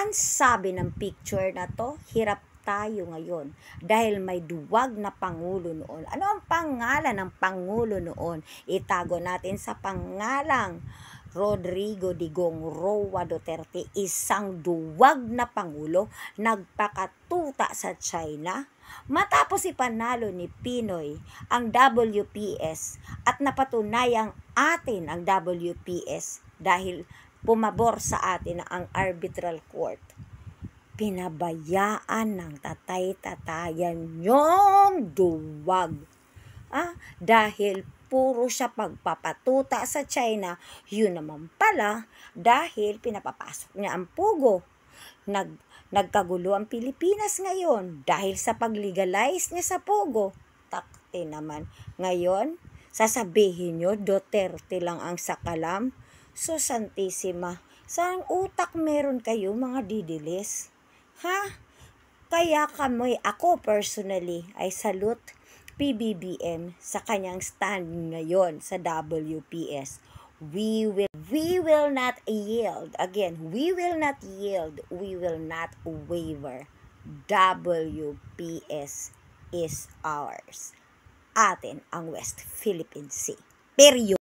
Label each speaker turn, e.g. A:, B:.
A: Ang sabi ng picture na to, hirap tayo ngayon dahil may duwag na pangulo noon. Ano ang pangalan ng pangulo noon? Itago natin sa pangalang Rodrigo Digong Roa Duterte, isang duwag na pangulo, nagpakatuta sa China matapos ipanalo ni Pinoy ang WPS at napatunayang atin ang WPS dahil pumabor sa atin ang arbitral court. Pinabayaan ng tatay-tatayan yung duwag. Dahil puro siya pagpapatuta sa China, yun naman pala dahil pinapapasok niya ang pugo. Nagkagulo ang Pilipinas ngayon dahil sa pag-legalize niya sa pugo. Takte naman. Ngayon, sasabihin nyo, Duterte lang ang sakalam? So, Santissima, saan utak meron kayo mga didilis? Kaya ako personally ay salute PBBM sa kanyang stand ngayon sa WPS. We will not yield. Again, we will not yield. We will not waver. WPS is ours. Atin ang West Philippine Sea. Period.